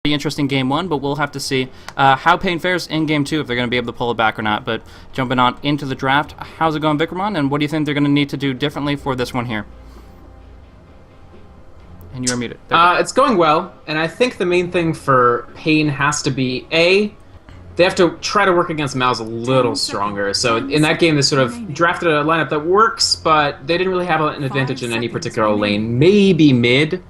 Pretty interesting game one, but we'll have to see how paiN fares in game two, if they're going to be able to pull it back or not. But jumping on into the draft, how's it going, Vikramon? And what do you think they're going to need to do differently for this one here? And you're muted. It's going well, and I think the main thing for paiN has to be, they have to try to work against mouz a little stronger. So in that game, they sort of drafted a lineup that works, but they didn't really have an advantage in any particular lane. Maybe mid,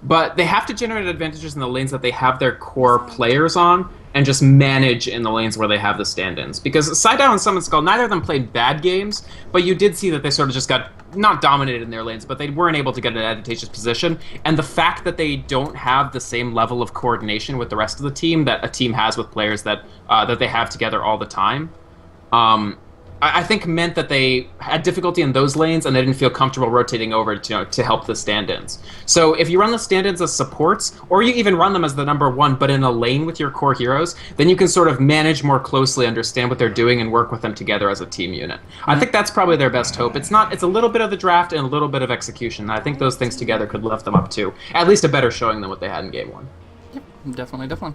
but they have to generate advantages in the lanes that they have their core players on, and just manage in the lanes where they have the stand-ins. Because Sidao and Summon Skull, neither of them played bad games, but you did see that they sort of just got, not dominated in their lanes, but they weren't able to get an advantageous position. And the fact that they don't have the same level of coordination with the rest of the team that a team has with players that that they have together all the time, I think meant that they had difficulty in those lanes and they didn't feel comfortable rotating over to help the stand-ins. So if you run the stand-ins as supports, or you even run them as the number one, but in a lane with your core heroes, then you can sort of manage more closely, understand what they're doing, and work with them together as a team unit. I think that's probably their best hope. It's a little bit of the draft and a little bit of execution. I think those things together could lift them up to at least a better showing than what they had in game one. Yep, definitely.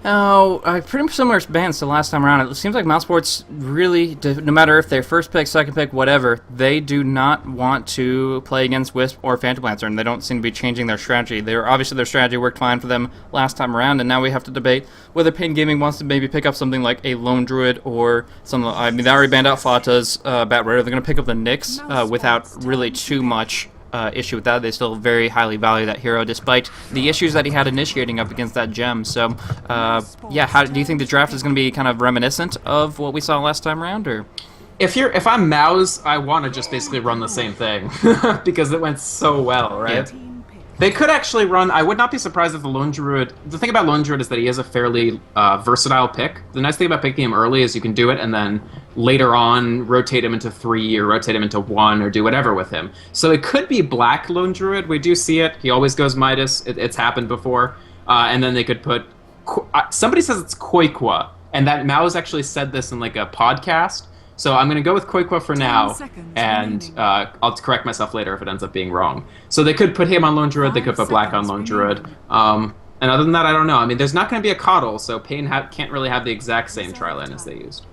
Now, pretty similar bands to last time around. It seems like Mousesports really, no matter if they're first pick, second pick, whatever, they do not want to play against Wisp or Phantom Lancer, and they don't seem to be changing their strategy. Obviously, their strategy worked fine for them last time around, and now we have to debate whether paiN Gaming wants to maybe pick up something like a Lone Druid or something. I mean, they already banned out Fata's Bat Raider. They're going to pick up the Nyx without really too much issue with that. They still very highly value that hero, despite the issues that he had initiating up against that gem. So, yeah, how do you think the draft is going to be kind of reminiscent of what we saw last time around, or? If I'm mouz, I want to just basically run the same thing because it went so well, right? Yeah. They could actually run. I would not be surprised if the Lone Druid. The thing about Lone Druid is that he is a fairly versatile pick. The nice thing about picking him early is you can do it and then later on rotate him into 3 or rotate him into 1 or do whatever with him. So it could be Black Lone Druid. We do see it. He always goes Midas. It's happened before. And then they could put. Somebody says it's Koikwa, and that mouz actually said this in like a podcast. So I'm going to go with Koikwa for now, and I'll correct myself later if it ends up being wrong. So they could put him on Lone Druid, they could put Black on Lone Druid. And other than that, I don't know. I mean, there's not going to be a Coddle, so paiN can't really have the exact same tri-lane as they used.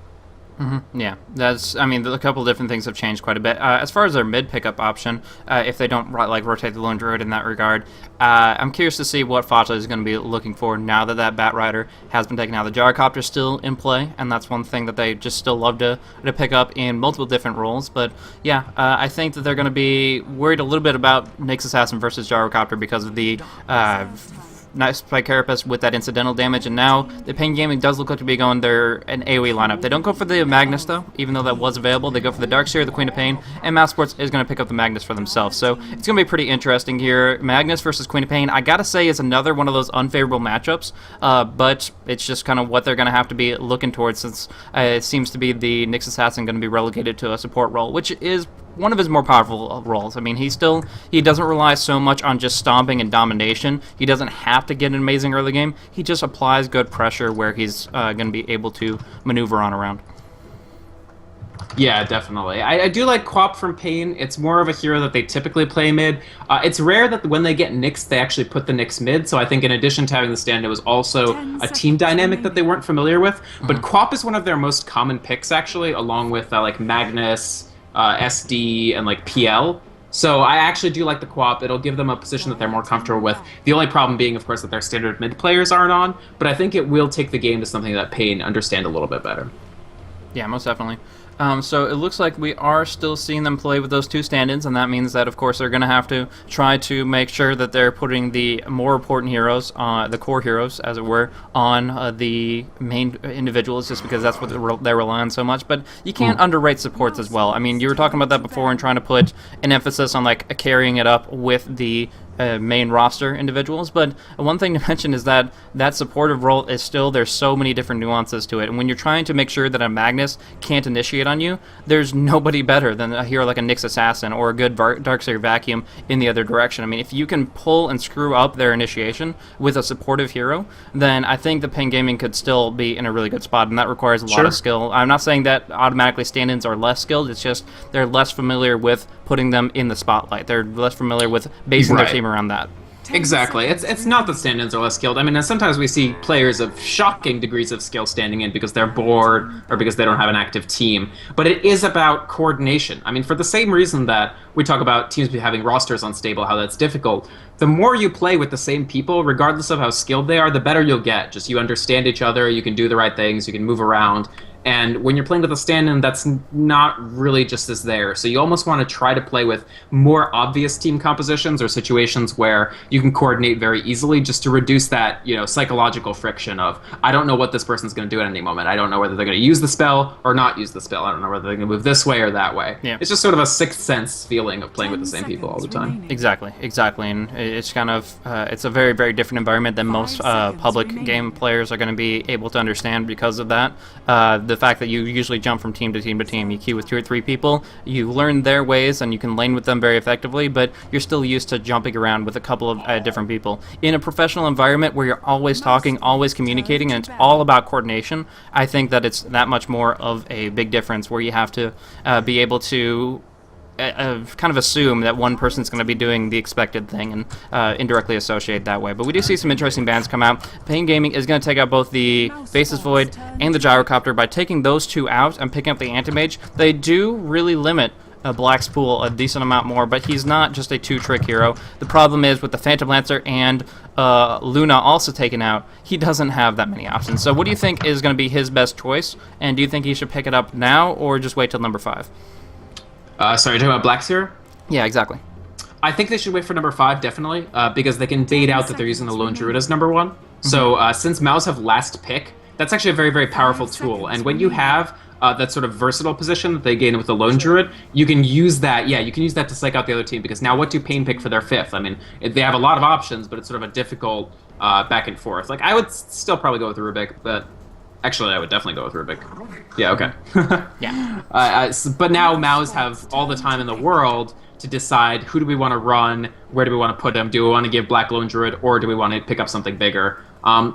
Yeah, I mean, a couple of different things have changed quite a bit. As far as their mid pickup option, if they don't rotate the Lone Druid in that regard, I'm curious to see what Fata is going to be looking for now that that Bat Rider has been taken out. The Gyrocopter is still in play, and that's one thing that they just still love to pick up in multiple different roles. But yeah, I think that they're going to be worried a little bit about Nyx Assassin versus Gyrocopter because of the nice by Carapace with that incidental damage, and now the paiN Gaming does look like to be going an AoE lineup. They don't go for the Magnus, though, even though that was available. They go for the Darkseer, the Queen of paiN, and Mousesports is going to pick up the Magnus for themselves. So it's going to be pretty interesting here. Magnus versus Queen of paiN, I gotta say, is another one of those unfavorable matchups, but it's just kind of what they're going to have to be looking towards, since it seems to be the Nyx Assassin going to be relegated to a support role, which is one of his more powerful roles. I mean, he doesn't rely so much on just stomping and domination. He doesn't have to get an amazing early game. He just applies good pressure where he's going to be able to maneuver on around. Yeah, definitely. I do like Quap from paiN. It's more of a hero that they typically play mid. It's rare that when they get Nyx, they actually put the Nyx mid, so I think in addition to having the stand, it was also a team dynamic that they weren't familiar with. But Quap is one of their most common picks, actually, along with like Magnus, SD, and like PL. So I actually do like the Quap. It'll give them a position that they're more comfortable with. The only problem being, of course, that their standard mid players aren't on, but I think it will take the game to something that paiN understand a little bit better. Yeah, most definitely. So it looks like we are still seeing them play with those two stand-ins, and that means that, of course, they're going to have to try to make sure that they're putting the more important heroes, the core heroes, as it were, on the main individuals, just because that's what they rely on so much. But you can't underrate supports as well. I mean, you were talking about that before and trying to put an emphasis on like carrying it up with the main roster individuals, but one thing to mention is that that supportive role is still, there's so many different nuances to it, and when you're trying to make sure that a Magnus can't initiate on you, there's nobody better than a hero like a Nyx Assassin or a good Darkseer Vacuum in the other direction. I mean, if you can pull and screw up their initiation with a supportive hero, then I think the paiN Gaming could still be in a really good spot, and that requires a lot of skill. I'm not saying that automatically stand-ins are less skilled, it's just they're less familiar with putting them in the spotlight. They're less familiar with basing their team around that. Exactly. It's not that stand-ins are less skilled. I mean, sometimes we see players of shocking degrees of skill standing in because they're bored or because they don't have an active team. But it is about coordination. I mean, for the same reason that we talk about teams having rosters unstable, how that's difficult, the more you play with the same people, regardless of how skilled they are, the better you'll get. Just you understand each other, you can do the right things, you can move around. And when you're playing with a stand-in, that's not really just as there. So you almost want to try to play with more obvious team compositions or situations where you can coordinate very easily, just to reduce that, psychological friction of, I don't know what this person's going to do at any moment. I don't know whether they're going to use the spell or not use the spell. I don't know whether they're going to move this way or that way. Yeah. It's just sort of a sixth sense feeling of playing with the same people all the time. Exactly. And it's kind of, it's a very, very different environment than most public game players are going to be able to understand because of that. The fact that you usually jump from team to team to team, you queue with 2 or 3 people, you learn their ways and you can lane with them very effectively, but you're still used to jumping around with a couple of different people. In a professional environment where you're always talking, always communicating, and it's all about coordination, I think that it's that much more of a big difference where you have to be able to kind of assume that one person's going to be doing the expected thing and indirectly associate that way. But we do see some interesting bans come out. paiN Gaming is going to take out both the Faceless Void and the Gyrocopter. By taking those 2 out and picking up the Anti-Mage, they do really limit Black's pool a decent amount more, but he's not just a 2-trick hero. The problem is with the Phantom Lancer and Luna also taken out, he doesn't have that many options. So what do you think is going to be his best choice, and do you think he should pick it up now or just wait till number 5? Sorry, you're talking about Black's here? Yeah, exactly. I think they should wait for number 5, definitely, because they can bait out that they're using the Lone Druid as number 1. So since mouz have last pick, that's actually a very, very powerful tool. And when you have that sort of versatile position that they gain with the Lone Druid, you can use that, you can use that to psych out the other team, because now what do paiN pick for their 5th? I mean, they have a lot of options, but it's sort of a difficult back and forth. Like, I would still probably go with Rubik, but actually, I would definitely go with Rubik. Yeah, okay. Yeah. But now mouz have all the time in the world to decide who do we want to run, where do we want to put them, do we want to give Black Lone Druid, or do we want to pick up something bigger?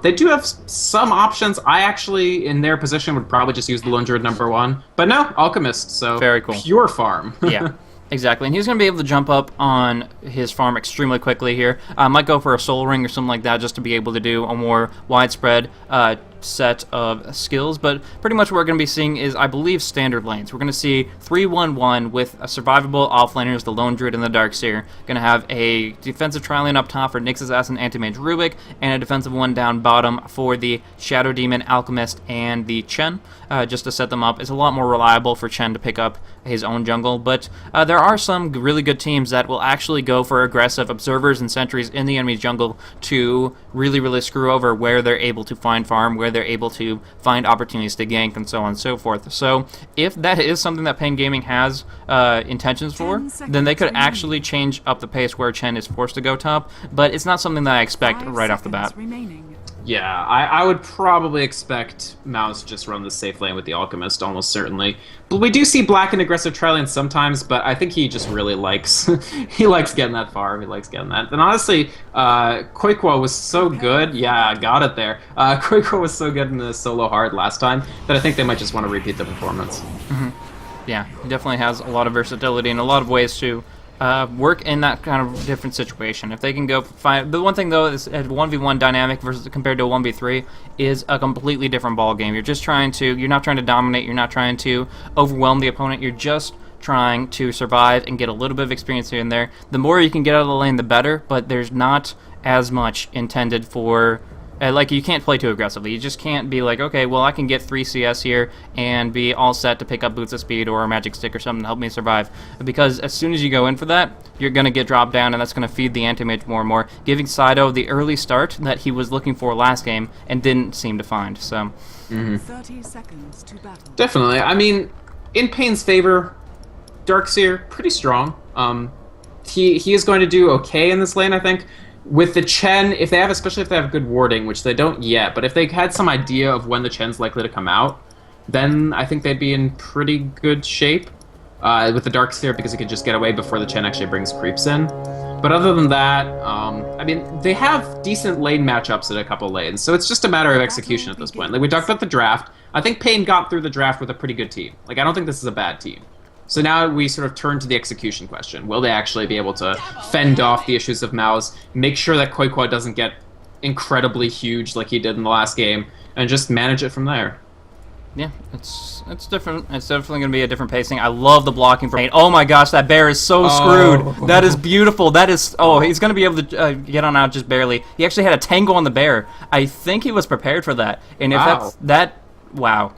They do have some options. I actually, in their position, would probably just use the Lone Druid number 1. But no, Alchemist, so very cool. Pure farm. Yeah. Exactly, and he's going to be able to jump up on his farm extremely quickly here. Might go for a Soul Ring or something like that just to be able to do a more widespread set of skills, but pretty much what we're going to be seeing is, I believe, standard lanes. We're going to see 3-1-1 with a survivable offlaners, the Lone Druid and the Darkseer. Going to have a defensive tri-lane up top for Nyx Assassin, Anti-Mage Rubik, and a defensive one down bottom for the Shadow Demon, Alchemist, and the Chen, just to set them up. It's a lot more reliable for Chen to pick up his own jungle, but there are some really good teams that will actually go for aggressive observers and sentries in the enemy's jungle to really, really screw over where they're able to find farm, where they're able to find opportunities to gank, and so on and so forth. So if that is something that paiN Gaming has intentions for, then they could actually change up the pace where Chen is forced to go top, but it's not something that I expect right off the bat. Yeah, I would probably expect mouz to just run the safe lane with the Alchemist, almost certainly. But we do see Black in aggressive tri-lane sometimes, but I think he just really likes he likes getting that far. He likes getting that. And honestly, Koikwa was so good. Yeah, I got it there. Koikwa was so good in the solo hard last time that I think they might just want to repeat the performance. Mm-hmm. Yeah, he definitely has a lot of versatility and a lot of ways to work in that kind of different situation. If they can go find, the one thing though is a 1v1 dynamic versus compared to a 1v3 is a completely different ball game. You're just trying to, you're not trying to dominate, you're not trying to overwhelm the opponent, you're just trying to survive and get a little bit of experience here and there. The more you can get out of the lane, the better, but there's not as much intended for like, you can't play too aggressively. You just can't be like, okay, well, I can get 3 CS here and be all set to pick up Boots of Speed or a Magic Stick or something to help me survive. Because as soon as you go in for that, you're going to get dropped down, and that's going to feed the anti-mage more and more, giving Saito the early start that he was looking for last game and didn't seem to find. So, 30 seconds to battle. Definitely. I mean, in paiN's favor, Darkseer, pretty strong. He is going to do okay in this lane, I think. With the Chen, if they have, especially if they have good warding, which they don't yet, but if they had some idea of when the Chen's likely to come out, then I think they'd be in pretty good shape with the Darkseer, because he could just get away before the Chen actually brings creeps in. But other than that, I mean, they have decent lane matchups at a couple lanes, so it's just a matter of execution at this point. Like, we talked about the draft. I think paiN got through the draft with a pretty good team. Like, I don't think this is a bad team. So now we sort of turn to the execution question. Will they actually be able to fend off the issues of mouz, make sure that Quoiqua doesn't get incredibly huge like he did in the last game, and just manage it from there? Yeah, it's different. It's definitely going to be a different pacing. I love the blocking from paiN. Oh my gosh, that bear is so screwed. That is beautiful. That is... Oh, he's going to be able to get on out just barely. He actually had a tango on the bear. I think he was prepared for that. And if that's... Wow.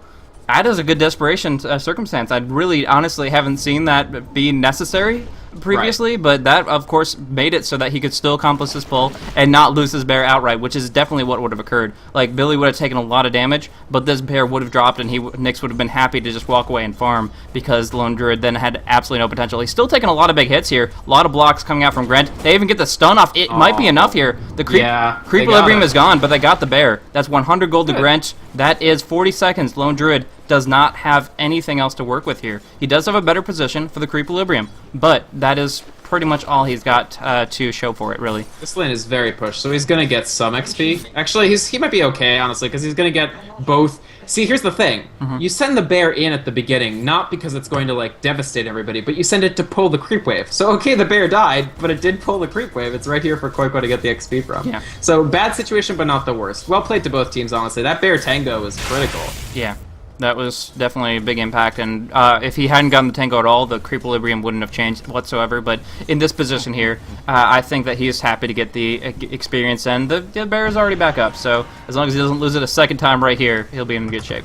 That is a good desperation circumstance. I really, honestly haven't seen that be necessary previously, but that, of course, made it so that he could still accomplish his pull and not lose his bear outright, which is definitely what would have occurred. Like, Billy would have taken a lot of damage, but this bear would have dropped, and Nyx would have been happy to just walk away and farm, because the Lone Druid then had absolutely no potential. He's still taking a lot of big hits here, a lot of blocks coming out from Grent. They even get the stun off. It might be enough here. The creep equilibrium is gone, but they got the bear. That's 100 gold to Grent. That is 40 seconds. Lone Druid does not have anything else to work with here. He does have a better position for the creep equilibrium, but that is pretty much all he's got to show for it, really. This lane is very pushed, so he's going to get some XP. Actually, he might be okay, honestly, because he's going to get both. See, here's the thing. You send the bear in at the beginning, not because it's going to, like, devastate everybody, but you send it to pull the creep wave. So, okay, the bear died, but it did pull the creep wave. It's right here for Quoiqua to get the XP from. Yeah. So, bad situation, but not the worst. Well played to both teams, honestly. That bear tango was critical. Yeah. That was definitely a big impact, and if he hadn't gotten the tango at all, the creep equilibrium wouldn't have changed whatsoever. But in this position here, I think that he's happy to get the experience, and the bear is already back up. So as long as he doesn't lose it a second time right here, he'll be in good shape.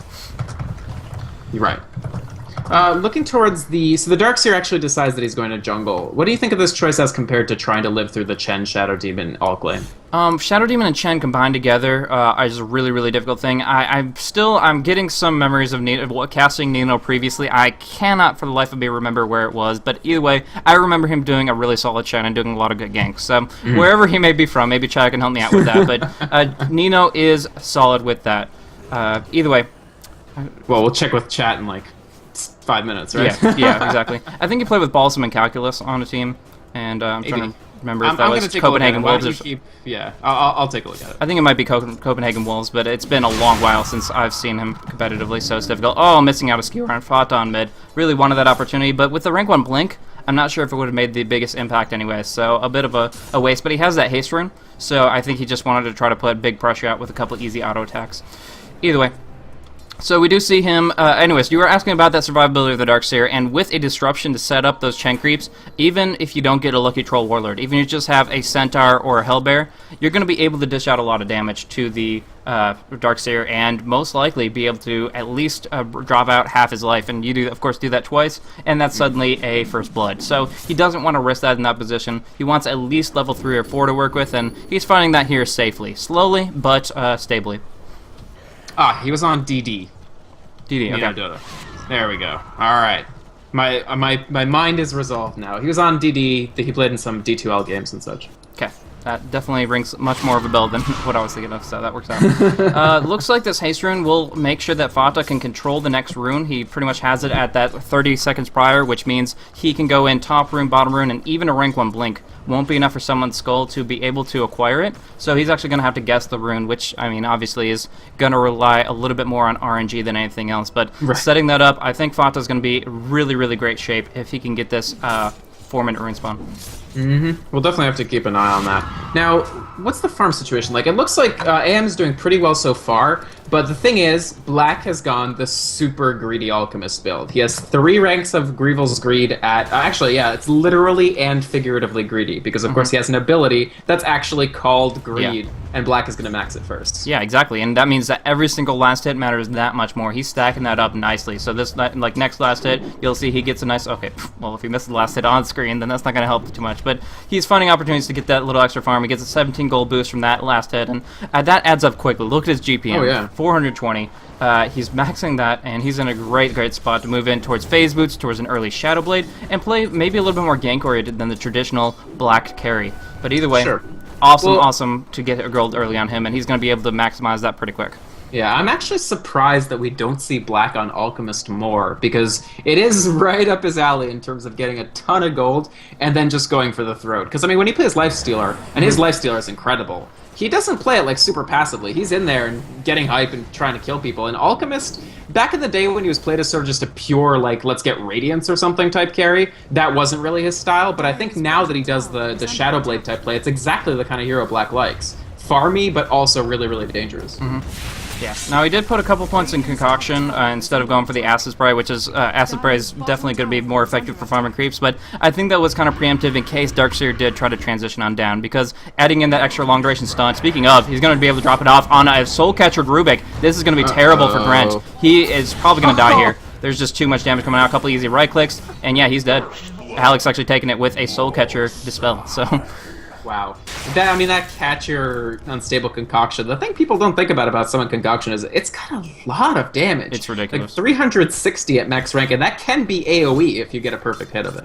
You're right. Looking towards the... So the Darkseer actually decides that he's going to jungle. What do you think of this choice as compared to trying to live through the Chen Shadow Demon alt lane? Shadow Demon and Chen combined together is a really, really difficult thing. I'm getting some memories of casting Nino previously. I cannot for the life of me remember where it was, but either way, I remember him doing a really solid Chen and doing a lot of good ganks. So wherever he may be from, maybe Chad can help me out with that, but Nino is solid with that. Either way. Well, we'll check with chat in like 5 minutes, right? Yeah, exactly. I think he played with Balsam and Calculus on a team, and I'm trying to remember if that was Copenhagen Wolves. Yeah, I'll take a look at it. I think it might be Copenhagen Wolves, but it's been a long while since I've seen him competitively, so it's difficult. Oh, missing out a skewer on Fata on mid. Really wanted that opportunity, but with the rank 1 blink, I'm not sure if it would have made the biggest impact anyway, so a bit of a waste. But he has that haste rune, so I think he just wanted to try to put big pressure out with a couple easy auto attacks. Either way. So we do see him, anyways, you were asking about that survivability of the Darkseer, and with a disruption to set up those Chen creeps, even if you don't get a Lucky Troll Warlord, even if you just have a Centaur or a Hellbear, you're going to be able to dish out a lot of damage to the Darkseer, and most likely be able to at least drop out half his life, and you do, of course, do that twice, and that's suddenly a First Blood. So he doesn't want to risk that in that position. He wants at least level 3 or 4 to work with, and he's finding that here safely. Slowly, but stably. Ah, he was on DD. DD, okay. Dota. There we go. All right. My mind is resolved now. He was on DD. He played in some D2L games and such. Okay. That definitely rings much more of a bell than what I was thinking of, so that works out. Looks like this haste rune will make sure that Fata can control the next rune. He pretty much has it at that 30 seconds prior, which means he can go in top rune, bottom rune, and even a rank 1 blink won't be enough for someone's skull to be able to acquire it. So he's actually going to have to guess the rune, which, I mean, obviously is going to rely a little bit more on RNG than anything else. But setting that up, I think Fata's going to be really, really great shape if he can get this 4-minute rune spawn. We'll definitely have to keep an eye on that. Now, what's the farm situation like? It looks like AM is doing pretty well so far, but the thing is, Black has gone the super greedy Alchemist build. He has 3 ranks of Grievel's Greed at... actually, yeah, it's literally and figuratively greedy, because of course he has an ability that's actually called Greed, and Black is going to max it first. Yeah, exactly, and that means that every single last hit matters that much more. He's stacking that up nicely, so this, like, next last hit, you'll see he gets a nice... Okay, well, if he misses the last hit on screen, then that's not going to help too much, but he's finding opportunities to get that little extra farm. He gets a 17 gold boost from that last hit, and that adds up quickly. Look at his GPM. Oh, yeah. 420. He's maxing that, and he's in a great spot to move in towards phase boots, towards an early Shadow Blade, and play maybe a little bit more gank oriented than the traditional black carry. But either way, awesome to get a gold early on him, and he's going to be able to maximize that pretty quick. Yeah, I'm actually surprised that we don't see Black on Alchemist more, because it is right up his alley in terms of getting a ton of gold and then just going for the throat. Because, I mean, when he plays Lifestealer, and his Lifestealer is incredible, he doesn't play it like super passively. He's in there and getting hype and trying to kill people. And Alchemist, back in the day when he was played as sort of just a pure, like, let's get Radiance or something type carry, that wasn't really his style. But I think now that he does the Shadowblade type play, it's exactly the kind of hero Black likes. Farmy, but also really, really dangerous. Yeah. Now, he did put a couple points in Concoction instead of going for the Acid Spray, which is, Acid Spray is definitely going to be more effective for farming creeps, but I think that was kind of preemptive in case Darkseer did try to transition on down, because adding in that extra long duration stun, speaking of, he's going to be able to drop it off on a Soul Catcher Rubik. This is going to be terrible for Grench. He is probably going to die here. There's just too much damage coming out, a couple easy right clicks, and yeah, he's dead. Alex actually taking it with a Soul Catcher Dispel, so... Wow. That catcher unstable concoction, the thing people don't think about summon concoction is it's got a lot of damage. It's ridiculous. Like 360 at max rank, and that can be AoE if you get a perfect hit of it.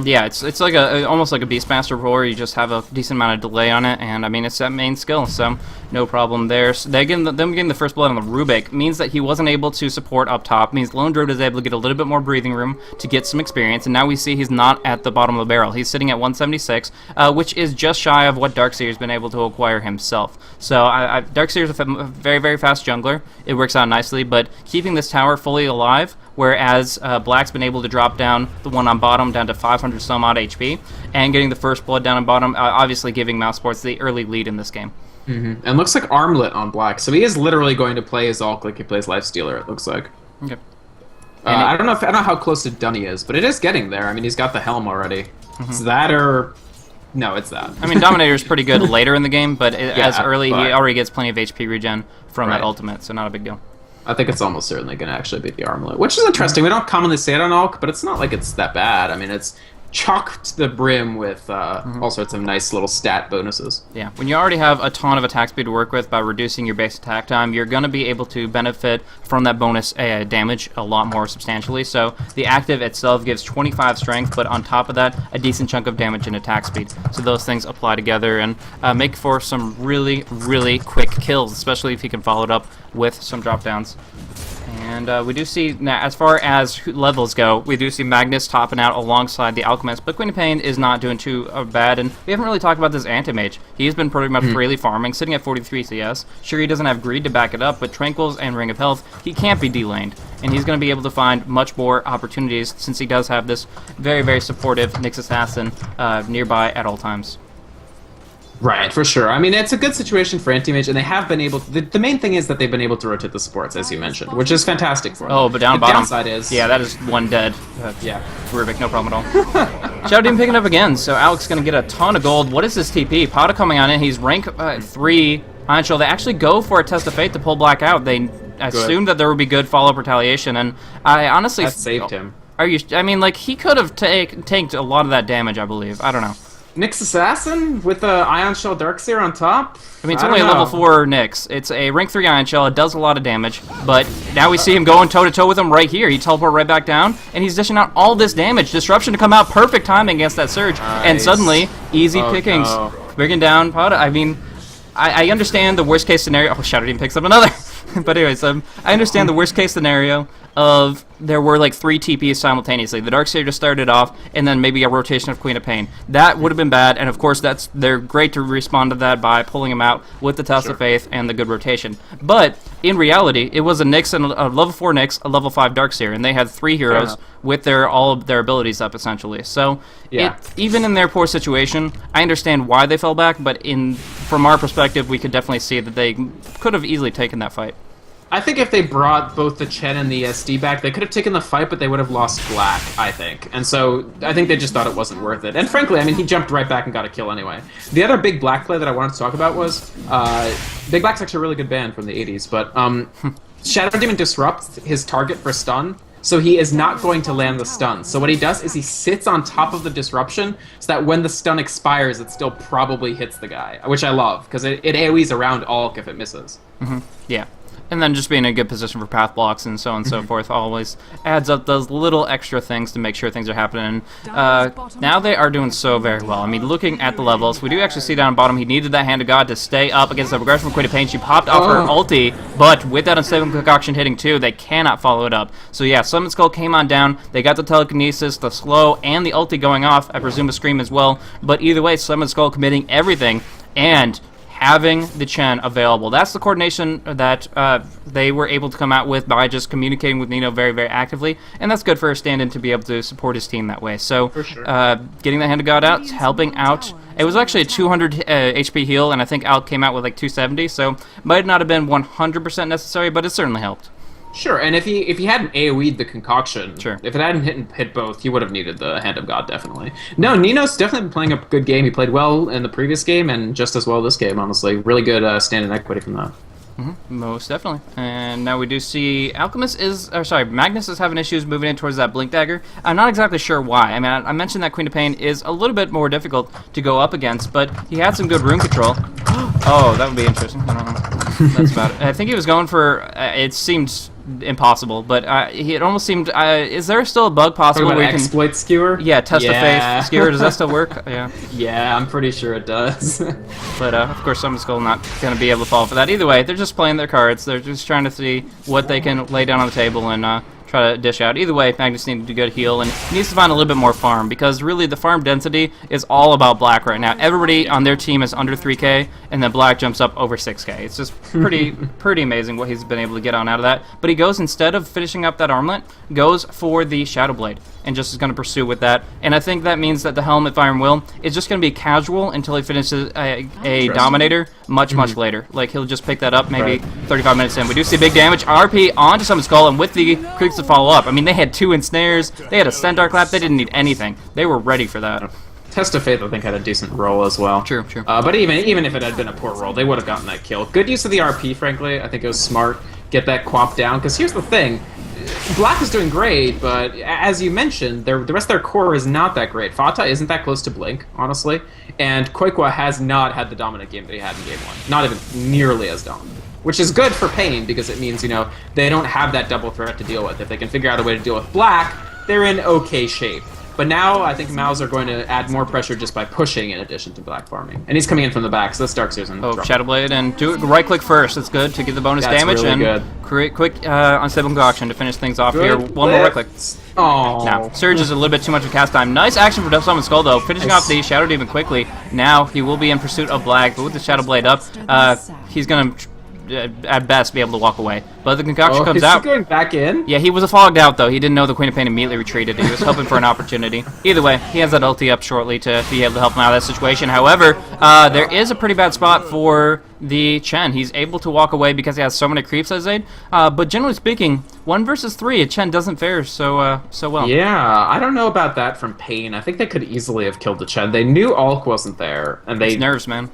Yeah, it's like almost like a Beastmaster roar. You just have a decent amount of delay on it, and I mean it's that main skill, so no problem there. So them getting the first blood on the Rubik means that he wasn't able to support up top. Means Lone Druid is able to get a little bit more breathing room to get some experience, and now we see he's not at the bottom of the barrel. He's sitting at 176, which is just shy of what Darkseer's been able to acquire himself. So Darkseer's a very, very fast jungler. It works out nicely, but keeping this tower fully alive, whereas Black's been able to drop down the one on bottom down to 500 some odd HP, and getting the first blood down on bottom, obviously giving Mouse Sports the early lead in this game. And looks like Armlet on Black, so he is literally going to play his Alk like he plays Lifestealer, it looks like. Okay. I don't know how close to done he is, but it is getting there. I mean, he's got the helm already. It's that or... No, it's that. I mean, Dominator's pretty good later in the game, but as early, he already gets plenty of HP regen from that ultimate, so not a big deal. I think it's almost certainly going to actually be the Armlet, which is interesting. We don't commonly say it on Alk, but it's not like it's that bad. I mean, it's chocked to the brim with all sorts of nice little stat bonuses. Yeah, when you already have a ton of attack speed to work with by reducing your base attack time, you're going to be able to benefit from that bonus damage a lot more substantially. So the active itself gives 25 strength, but on top of that, a decent chunk of damage and attack speed. So those things apply together and make for some really, really quick kills, especially if you can follow it up with some drop downs. And we do see, now, as far as levels go, we do see Magnus topping out alongside the Alchemist, but Queen of paiN is not doing too bad, and we haven't really talked about this Anti-Mage. He's been pretty much freely farming, sitting at 43 CS. Sure, he doesn't have Greed to back it up, but Tranquils and Ring of Health, he can't be delaned, and he's going to be able to find much more opportunities since he does have this very, very supportive Nyx Assassin nearby at all times. Right, for sure. I mean, it's a good situation for Anti-Mage, and they have been able to... The main thing is that they've been able to rotate the supports, as you mentioned, which is fantastic for them. Oh, but down the bottom... downside is... Yeah, that is one dead. Yeah. Rubik, no problem at all. Shadow Demon picking up again, so Alex going to get a ton of gold. What is this TP? Pada coming on in. He's rank 3 Iron Shield. They actually go for a Test of Fate to pull Black out. They assumed that there would be good follow-up retaliation, and I honestly... That saved him. Are you... I mean, like, he could have tanked a lot of that damage, I believe. I don't know. Nyx Assassin with the Ion Shell Darkseer on top? I mean, it's only a level 4 Nyx. It's a rank 3 Ion Shell. It does a lot of damage, but now we see him going toe-to-toe with him right here. He teleported right back down, and he's dishing out all this damage. Disruption to come out, perfect timing against that surge, and suddenly, easy pickings. No. Bringing down Pada. I mean, I understand the worst-case scenario. Oh, Shadow Demon picks up another. But anyways, I understand the worst-case scenario of there were like 3 TPs simultaneously. The Darkseer just started off, and then maybe a rotation of Queen of paiN. That would have been bad, and of course they're great to respond to that by pulling him out with the Test of Faith and the good rotation. But in reality, it was a Nyx and a level 4 Nyx, a level 5 Darkseer, and they had 3 heroes with all of their abilities up essentially. So even in their poor situation, I understand why they fell back, but from our perspective, we could definitely see that they could have easily taken that fight. I think if they brought both the Chen and the SD back, they could have taken the fight, but they would have lost Black, I think. And so I think they just thought it wasn't worth it. And frankly, I mean, he jumped right back and got a kill anyway. The other big Black play that I wanted to talk about was... Big Black's actually a really good band from the 80s, but Shadow Demon disrupts his target for stun, so he is not going to land the stun. So what he does is he sits on top of the disruption so that when the stun expires, it still probably hits the guy, which I love, because it AoEs around Alk if it misses. Yeah. And then just being in a good position for path blocks and so on and so forth always adds up those little extra things to make sure things are happening. Now they are doing so very well. I mean, looking at the levels, we do actually see down bottom he needed that Hand of God to stay up against the progression from paiN. She popped off her ulti, but with that unstable concoction hitting too, they cannot follow it up. So yeah, Summon Skull came on down. They got the telekinesis, the slow, and the ulti going off. I presume a scream as well. But either way, Summon Skull committing everything and having the Chen available. That's the coordination that they were able to come out with by just communicating with Nino very, very actively, and that's good for a stand-in to be able to support his team that way. So, getting the Hand of God out, helping out. It was actually a 200 HP heal, and I think Al came out with like 270, so might not have been 100% necessary, but it certainly helped. Sure, and if he hadn't AoE'd the concoction, sure. If it hadn't hit both, he would have needed the Hand of God, definitely. No, Nino's definitely been playing a good game. He played well in the previous game, and just as well this game, honestly. Really good stand-in equity from that. Most definitely. And now we do see Magnus is having issues moving in towards that Blink Dagger. I'm not exactly sure why. I mean, I mentioned that Queen of paiN is a little bit more difficult to go up against, but he had some good rune control. Oh, that would be interesting. I don't know. That's about it. I think he was going for, it seemed impossible, but it almost seemed, is there still a bug possible where you can exploit skewer? Yeah, test of faith skewer. Does that still work? Yeah, I'm pretty sure it does. But of course Summon Skull not going to be able to fall for that. Either way, they're just playing their cards. They're just trying to see what they can lay down on the table and try to dish out. Either way, Magnus needs to get a heal, and he needs to find a little bit more farm, because really the farm density is all about Black right now. Everybody on their team is under 3k, and then Black jumps up over 6k. It's just pretty amazing what he's been able to get on out of that. But he goes, instead of finishing up that armlet, goes for the Shadow Blade, and just is going to pursue with that. And I think that means that the Helmet Fire and Will is just going to be casual until he finishes a Dominator much later. Like, he'll just pick that up maybe 35 minutes in. We do see big damage. RP onto Summon Skull, and with the creeps to follow up. I mean, they had 2 ensnares, they had a Centaur Clap, they didn't need anything. They were ready for that. Test of Faith, I think, had a decent roll as well. True. But even if it had been a poor roll, they would have gotten that kill. Good use of the RP, frankly. I think it was smart. Get that Quap down, because here's the thing. Black is doing great, but as you mentioned, the rest of their core is not that great. Fata isn't that close to Blink, honestly, and Koikwa has not had the dominant game that he had in Game 1. Not even nearly as dominant. Which is good for paiN, because it means, they don't have that double threat to deal with. If they can figure out a way to deal with Black, they're in okay shape. But now I think Mouz are going to add more pressure just by pushing in addition to Black farming. And he's coming in from the back, so this Darkseer's in trouble. Shadow Blade, and do it right-click first. It's good to get the bonus damage, really and good. Create quick unstable concoction to finish things off here. One more right-click. Oh. Now, Surge is a little bit too much of cast time. Nice action for Summon Skull, though, finishing off the Shadow Demon quickly. Now he will be in pursuit of Black, but with the Shadow Blade up, he's going to at best be able to walk away. But the concoction comes out. Is he going back in? Yeah, he was fogged out though. He didn't know the Queen of paiN immediately retreated. He was hoping for an opportunity. Either way, he has that ulti up shortly to be able to help him out of that situation. However, there is a pretty bad spot for the Chen. He's able to walk away because he has so many creeps as aid. But generally speaking, 1 versus 3, Chen doesn't fare so well. Yeah, I don't know about that from paiN. I think they could easily have killed the Chen. They knew Ulk wasn't there, and It's nerves, man.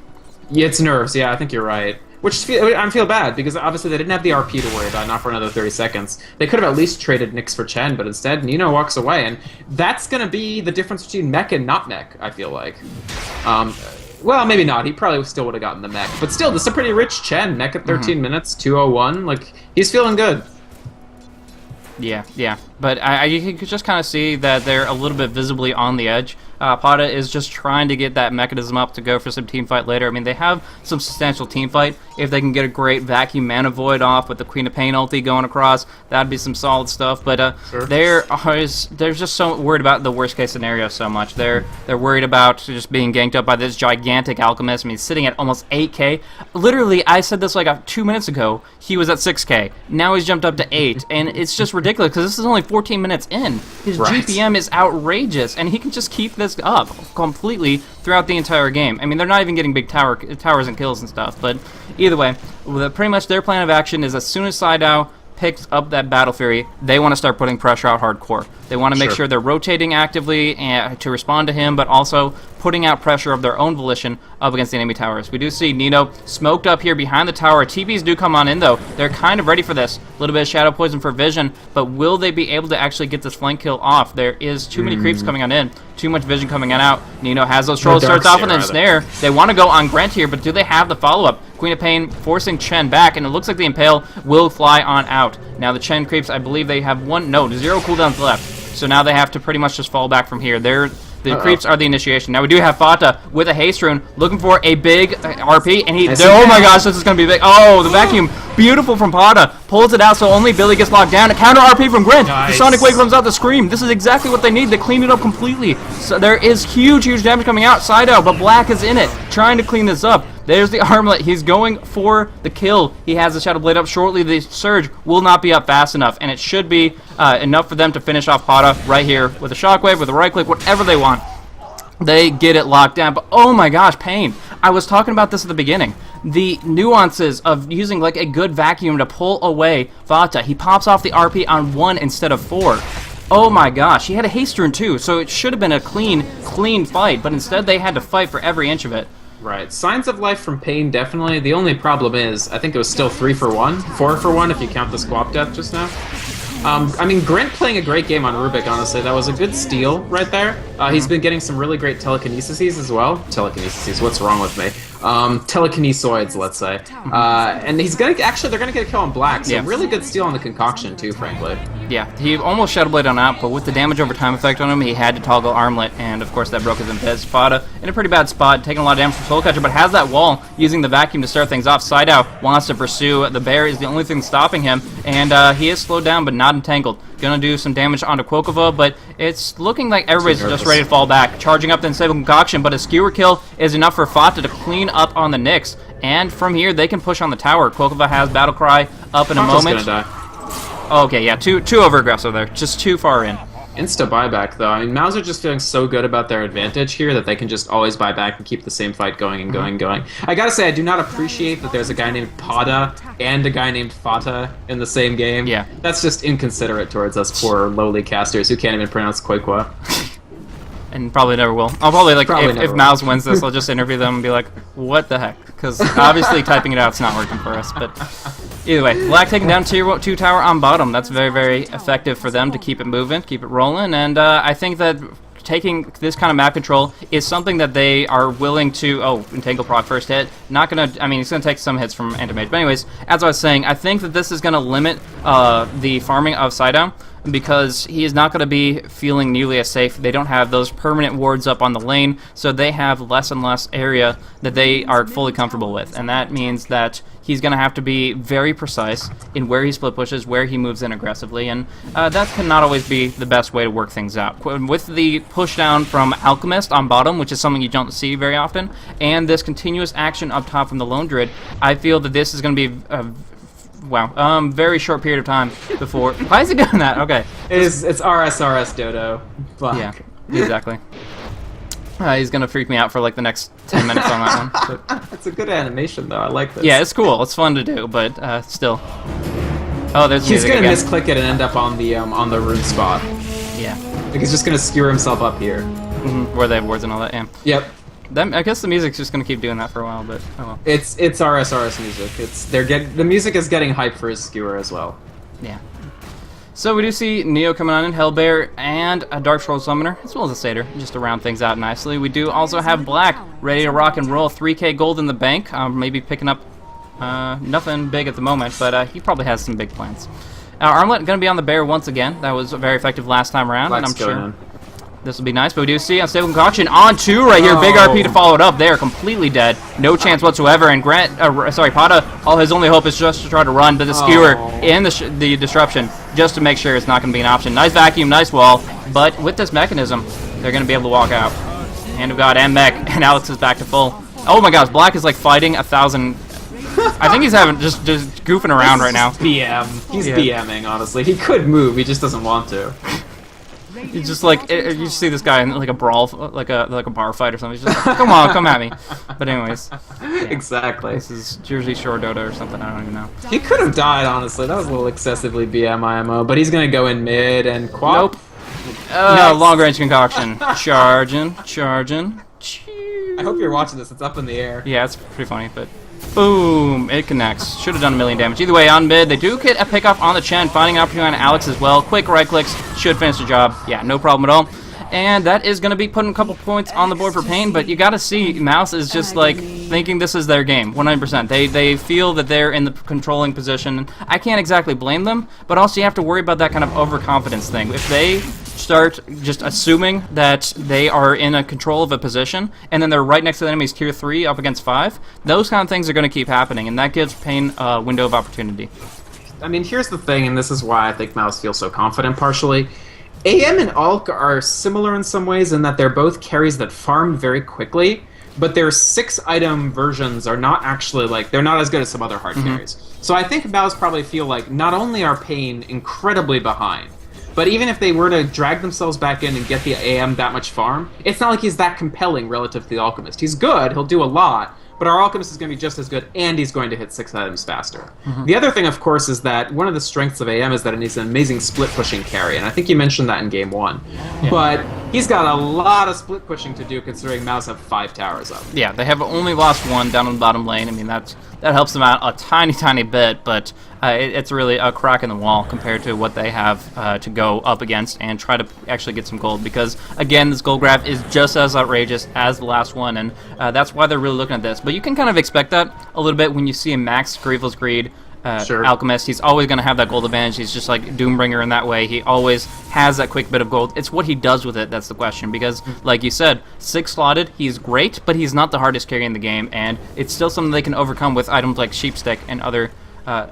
Yeah, it's nerves. Yeah, I think you're right. I feel bad, because obviously they didn't have the RP to worry about, not for another 30 seconds. They could have at least traded Nyx for Chen, but instead Nino walks away, and that's going to be the difference between mech and not mech, I feel like. Well, maybe not. He probably still would have gotten the mech. But still, this is a pretty rich Chen. Mech at 13 minutes, 201. Like, he's feeling good. Yeah. But you can just kind of see that they're a little bit visibly on the edge. Pata is just trying to get that mechanism up to go for some team fight later. I mean, they have some substantial team fight. If they can get a great vacuum mana void off with the Queen of paiN ulti going across, that'd be some solid stuff. But sure. they're just so worried about the worst case scenario so much. They're worried about just being ganked up by this gigantic alchemist. I mean, sitting at almost 8k. Literally, I said this like 2 minutes ago. He was at 6k. Now he's jumped up to 8, and it's just ridiculous because this is only 14 minutes in. His GPM is outrageous, and he can just keep this up completely throughout the entire game. I mean, they're not even getting big towers and kills and stuff, but either way, pretty much their plan of action is as soon as Saidao picks up that Battle Fury, they want to start putting pressure out hardcore. They want to make sure they're rotating actively to respond to him, but also putting out pressure of their own volition up against the enemy towers. We do see Nino smoked up here behind the tower. TPs do come on in, though. They're kind of ready for this. A little bit of Shadow Poison for Vision, but will they be able to actually get this flank kill off? There is too many creeps coming on in. Too much Vision coming on out. Nino has those trolls, starts off with an snare. They want to go on Grant here, but do they have the follow-up? Queen of paiN forcing Chen back, and it looks like the Impale will fly on out. Now the Chen creeps, I believe they have 0 cooldowns left, so now they have to pretty much just fall back from here. The creeps are the initiation. Now we do have Fata with a haste rune, looking for a big RP, and oh my gosh, this is going to be big. Oh, the vacuum, beautiful from Fata, pulls it out so only Billy gets locked down. A counter RP from Grint. Nice. The Sonic Wave comes out to scream. This is exactly what they need. They cleaned it up completely. So there is huge damage coming out, side out, but Black is in it, trying to clean this up. There's the armlet. He's going for the kill. He has the Shadow Blade up shortly. The Surge will not be up fast enough, and it should be enough for them to finish off Fata right here with a Shockwave, with a right click, whatever they want. They get it locked down, but oh my gosh, paiN. I was talking about this at the beginning. The nuances of using like a good vacuum to pull away Fata. He pops off the RP on 1 instead of 4. Oh my gosh, he had a haste rune too, so it should have been a clean fight, but instead they had to fight for every inch of it. Right. Signs of life from paiN, definitely. The only problem is, I think it was still 3 for 1, 4 for 1 if you count the squap death just now. I mean, Grint playing a great game on Rubik, honestly. That was a good steal right there. He's been getting some really great telekinesis as well. Telekinesis, what's wrong with me? Telekinesoids, let's say. And he's gonna, actually, they're gonna get a kill on Black, so really good steal on the concoction too, frankly. Yeah, he almost Shadow Blade on out, but with the damage over time effect on him, he had to toggle Armlet, and of course that broke his Impez. Fata in a pretty bad spot, taking a lot of damage from Soul Catcher, but has that wall, using the vacuum to start things off. Side out wants to pursue. The bear is the only thing stopping him, and he is slowed down, but not entangled. Gonna do some damage onto Quokova, but it's looking like everybody's just ready to fall back. Charging up the Unstable Concoction, but a skewer kill is enough for Fata to clean up on the Nyx. And from here, they can push on the tower. Quokova has Battle Cry up in a moment. Gonna die. Okay, yeah, too over-aggressive there. Just too far in. Insta buyback, though. I mean, Mouz are just feeling so good about their advantage here that they can just always buy back and keep the same fight going and going and going. I gotta say, I do not appreciate that there's a guy named Pada and a guy named Fata in the same game. Yeah. That's just inconsiderate towards us poor lowly casters who can't even pronounce Quoiqua. And probably never will. I'll probably, like, if Mouz wins this, I'll just interview them and be like, what the heck? Because obviously typing it out's not working for us, but either way. Black taking down tier 2 tower on bottom. That's very, very effective for them to keep it moving, keep it rolling, and I think that taking this kind of map control is something that they are willing to... Oh, Entangle proc first hit. Not gonna... I mean, he's gonna take some hits from Anti-Mage. But anyways, as I was saying, I think that this is gonna limit the farming of Sidedown, because he is not going to be feeling nearly as safe. They don't have those permanent wards up on the lane, so they have less and less area that they are fully comfortable with, and that means that he's going to have to be very precise in where he split pushes, where he moves in aggressively, and that cannot always be the best way to work things out. With the push down from Alchemist on bottom, which is something you don't see very often, and this continuous action up top from the Lone Druid, I feel that this is going to be very short period of time before... Why is he doing that? Okay. It's RSRS Dodo. Black. Yeah, exactly. He's gonna freak me out for like the next 10 minutes on that one. But, it's a good animation though, I like this. yeah, it's cool. It's fun to do, but still. Oh, there's He's music gonna again. misclick it and end up on the rune spot. Yeah. Like he's just gonna skewer himself up here. Where they have wards and all that, yeah. Yep. I guess the music's just gonna keep doing that for a while, but oh well. It's RSRS music. The music is getting hype for his skewer as well. Yeah. So we do see Neo coming on in, Hellbear, and a Dark Scroll Summoner, as well as a Satyr, just to round things out nicely. We do also have Black, ready to rock and roll, 3k gold in the bank, maybe picking up nothing big at the moment, but he probably has some big plans. Armlet going to be on the Bear once again. That was very effective last time around, and I'm sure this will be nice, but we do see Unstable Concoction on 2 right here. Big RP to follow it up. They are completely dead. No chance whatsoever. And Pada, all his only hope is just to try to run, but the skewer and the disruption just to make sure it's not going to be an option. Nice vacuum, nice wall, but with this mechanism, they're going to be able to walk out. Hand of God and mech, and Alex is back to full. Oh my gosh, Black is like fighting 1,000... I think he's having just goofing around right now. BM. He's BMing, honestly. He could move, he just doesn't want to. He's just like, you see this guy in like a brawl, like a bar fight or something. He's just like, come on, come at me. But anyways, yeah. Exactly. This is Jersey Shore Dota or something. I don't even know. He could have died, honestly. That was a little excessively BM IMO. But he's gonna go in mid and quap. Nope. Long range concoction. Charging. I hope you're watching this. It's up in the air. Yeah, it's pretty funny, but. Boom! It connects. Should have done 1,000,000 damage. Either way, on mid, they do get a pickup on the Chen, finding an opportunity on Alex as well. Quick right clicks should finish the job. Yeah, no problem at all. And that is going to be putting a couple points on the board for paiN, but you got to see mouz is just like thinking this is their game, 100%. They feel that they're in the controlling position. I can't exactly blame them, but also you have to worry about that kind of overconfidence thing. If they start just assuming that they are in a control of a position, and then they're right next to the enemy's tier 3 up against 5, those kind of things are going to keep happening, and that gives paiN a window of opportunity. I mean, here's the thing, and this is why I think mouz feels so confident partially. AM and Alk are similar in some ways in that they're both carries that farm very quickly, but their 6-item versions are not actually, like, they're not as good as some other hard carries. So I think mouz probably feel like not only are paiN incredibly behind, but even if they were to drag themselves back in and get the AM that much farm, it's not like he's that compelling relative to the Alchemist. He's good, he'll do a lot, but our Alchemist is going to be just as good, and he's going to hit 6 items faster. The other thing, of course, is that one of the strengths of AM is that he's an amazing split-pushing carry, and I think you mentioned that in Game 1. Yeah. But he's got a lot of split-pushing to do, considering mouz have 5 towers up. Yeah, they have only lost 1 down on the bottom lane. I mean, that helps them out a tiny bit, but it's really a crack in the wall compared to what they have to go up against and try to actually get some gold, because, again, this gold graph is just as outrageous as the last one, and that's why they're really looking at this. But you can kind of expect that a little bit when you see a max Grievel's Greed Sure. Alchemist. He's always going to have that gold advantage. He's just like Doombringer in that way. He always has that quick bit of gold. It's what he does with it that's the question, because, like you said, 6 slotted, he's great, but he's not the hardest carry in the game, and it's still something they can overcome with items like Sheepstick and other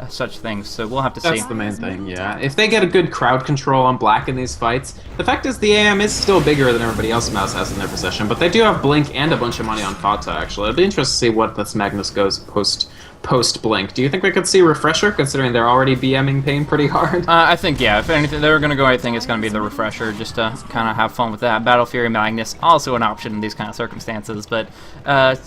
such things, so we'll have to see. That's the main thing, yeah. If they get a good crowd control on black in these fights, the fact is the AM is still bigger than everybody else mouz has in their possession, but they do have Blink and a bunch of money on Fata, actually. It'll be interesting to see what this Magnus goes post-Blink. Do you think we could see Refresher, considering they're already BMing paiN pretty hard? I think, yeah, if anything, they're going to go, I think it's going to be the Refresher, just to kind of have fun with that. Battle Fury Magnus, also an option in these kind of circumstances, but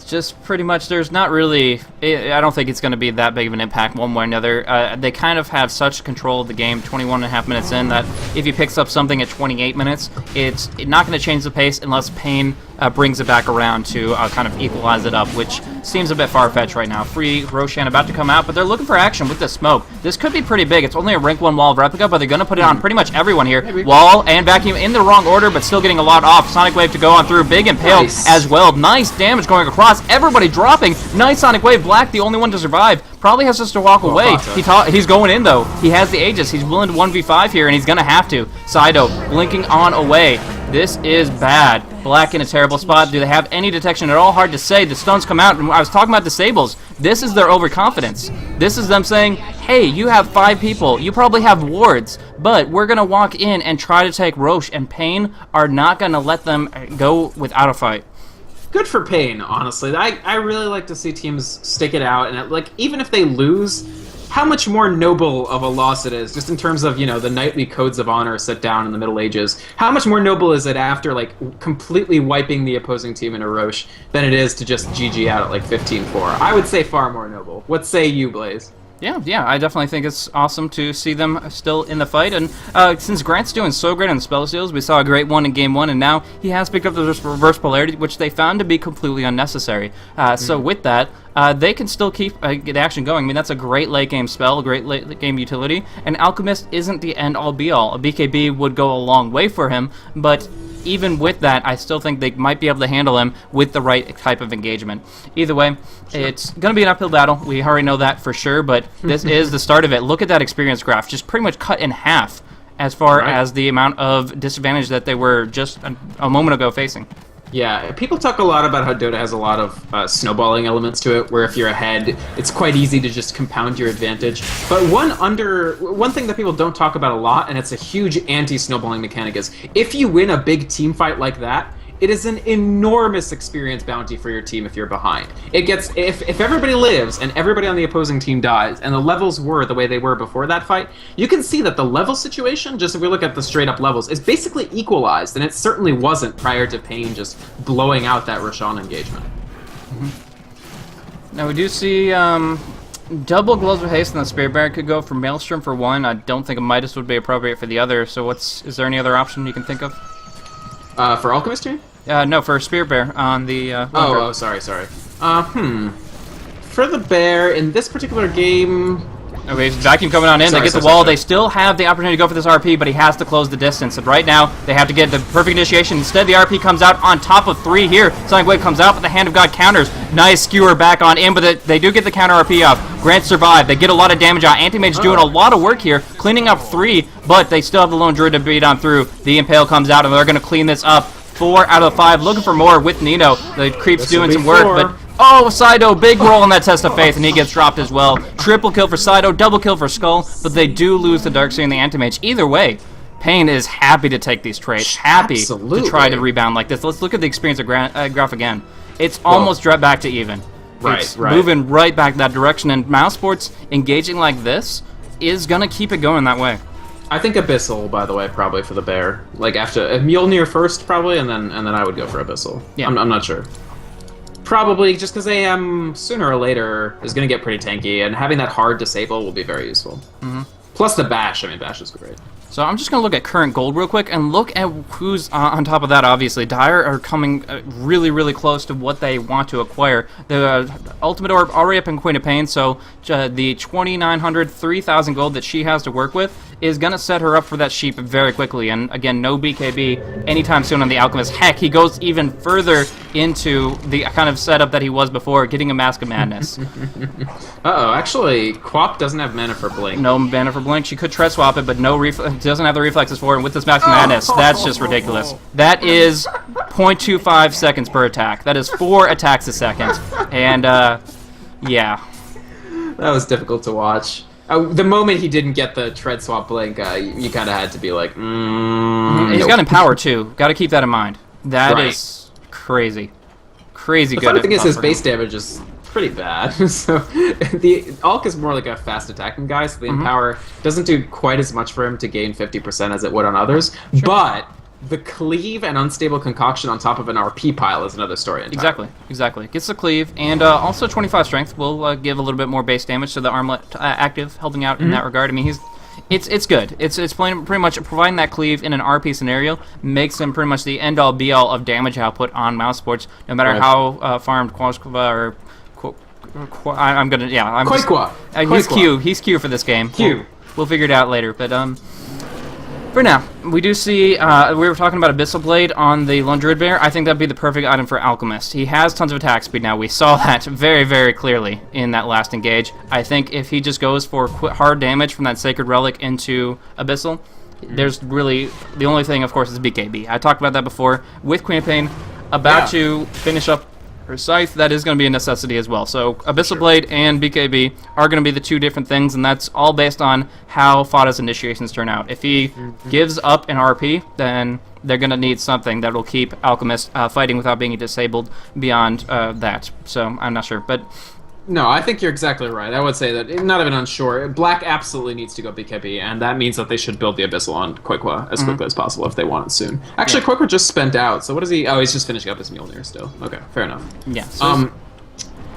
just pretty much there's not really, I don't think it's going to be that big of an impact one way or another. They kind of have such control of the game 21 and a half minutes in that if he picks up something at 28 minutes, it's not going to change the pace unless paiN brings it back around to kind of equalize it up, which seems a bit far-fetched right now. Free Roshan about to come out, but they're looking for action with the smoke. This could be pretty big. It's only a rank 1 wall of replica, but they're going to put it on pretty much everyone here. Maybe. Wall and vacuum in the wrong order, but still getting a lot off. Sonic Wave to go on through. Big Impale as well. Nice damage going across. Everybody dropping. Nice Sonic Wave. Black, the only one to survive. Probably has just to walk away. He's going in, though. He has the Aegis. He's willing to 1v5 here, and he's going to have to. Sido blinking on away. This is bad. Black in a terrible spot. Do they have any detection at all? Hard to say. The stuns come out, and I was talking about disables. This is their overconfidence. This is them saying, hey, you have 5 people. You probably have wards, but we're going to walk in and try to take Roche, and paiN are not going to let them go without a fight. Good for paiN, honestly. I really like to see teams stick it out, and like even if they lose, how much more noble of a loss it is, just in terms of, you know, the knightly codes of honor set down in the Middle Ages. How much more noble is it after, like, completely wiping the opposing team in a Roche than it is to just GG out at, like, 15-4? I would say far more noble. What say you, Blaze? Yeah, I definitely think it's awesome to see them still in the fight, and since Grant's doing so great on spell seals, we saw a great one in Game 1, and now he has picked up the reverse polarity, which they found to be completely unnecessary. So with that, they can still keep the action going. I mean, that's a great late game spell, a great late game utility, and Alchemist isn't the end-all be-all. A BKB would go a long way for him, but even with that, I still think they might be able to handle him with the right type of engagement. Either way, it's going to be an uphill battle. We already know that for sure, but this is the start of it. Look at that experience graph, just pretty much cut in half as far as the amount of disadvantage that they were just a moment ago facing. Yeah, people talk a lot about how Dota has a lot of snowballing elements to it, where if you're ahead, it's quite easy to just compound your advantage. But one thing that people don't talk about a lot, and it's a huge anti-snowballing mechanic, is if you win a big team fight like that, it is an enormous experience bounty for your team if you're behind. It gets, if everybody lives and everybody on the opposing team dies, and the levels were the way they were before that fight, you can see that the level situation, just if we look at the straight up levels, is basically equalized, and it certainly wasn't prior to paiN just blowing out that Roshan engagement. Now we do see double Gloves of Haste and the Spirit Bear could go for Maelstrom for one. I don't think a Midas would be appropriate for the other, so is there any other option you can think of? For Alchemist here? No, for Spirit Bear on the... sorry. For the bear, in this particular game, Okay, vacuum coming on in. They get the wall. They still have the opportunity to go for this RP, but he has to close the distance. And right now, they have to get the perfect initiation. Instead, the RP comes out on top of 3 here. Sonic Wave comes out, but the Hand of God counters. Nice skewer back on in, but they do get the counter RP off. Grant survived. They get a lot of damage out. Anti-Mage doing a lot of work here, cleaning up 3, but they still have the Lone Druid to beat on through. The Impale comes out, and they're going to clean this up. 4 out of 5. Looking for more with Nino. The creep's doing some work, but... Oh, Saido, big roll on that Test of Faith, and he gets dropped as well. Triple kill for Saido, double kill for Skull, but they do lose the Darkseer and the Anti-Mage. Either way, paiN is happy to take these trades, happy to try to rebound like this. Let's look at the experience of graph again. It's almost dropped back to even. It's moving right back that direction, and Mouse Sports engaging like this is going to keep it going that way. I think Abyssal, by the way, probably for the bear. Like after Mjolnir first, probably, and then I would go for Abyssal. Yeah. I'm not sure. Probably just because AM sooner or later is going to get pretty tanky, and having that hard disable will be very useful. Plus the bash. I mean, bash is great. So I'm just going to look at current gold real quick and look at who's on top of that, obviously. Dire are coming really, really close to what they want to acquire. The Ultimate Orb already up in Queen of Pain, so the 2,900, 3,000 gold that she has to work with is going to set her up for that sheep very quickly. And again, no BKB anytime soon on the Alchemist. Heck, he goes even further into the kind of setup that he was before, getting a Mask of Madness. Uh-oh, actually, Quap doesn't have mana for Blink. No mana for Blink. She could Tread Swap it, but no doesn't have the reflexes for it. And with this Mask of Madness, that's just ridiculous. That is 0.25 seconds per attack. That is 4 attacks a second. And, yeah. That was difficult to watch. The moment he didn't get the Tread Swap Blink, you kind of had to be like, He's got Empower, too. Got to keep that in mind. That is crazy. Crazy good. The funny thing is his base damage is pretty bad. So the Alk is more like a fast attacking guy, so the Empower doesn't do quite as much for him to gain 50% as it would on others. Sure. But the Cleave and Unstable Concoction on top of an RP pile is another story entirely. Exactly. Gets the Cleave, and also 25 Strength will give a little bit more base damage to the Armlet active, helping out in that regard. I mean, it's good. It's playing pretty much providing that Cleave in an RP scenario makes him pretty much the end-all be-all of damage output on Mouse Sports, no matter how farmed Quaskva or he's Q for this game. We'll figure it out later, but for now, we do see, we were talking about Abyssal Blade on the Lone Druid Bear. I think that'd be the perfect item for Alchemist. He has tons of attack speed now. We saw that very, very clearly in that last engage. I think if he just goes for hard damage from that Sacred Relic into Abyssal, there's really, the only thing, of course, is BKB. I talked about that before. With Queen of Pain, about to finish up her Scythe, that is going to be a necessity as well. So Abyssal Blade and BKB are going to be the 2 different things, and that's all based on how Fada's initiations turn out. If he gives up an RP, then they're going to need something that will keep Alchemist fighting without being disabled beyond that. So I'm not sure, but... No, I think you're exactly right. I would say that, not even unsure, Black absolutely needs to go BKB, and that means that they should build the Abyssal on Quikwa as quickly as possible if they want it soon. Actually, Quikwa just spent out, so what is he? Oh, he's just finishing up his Mjolnir still. Okay, fair enough. Yeah. So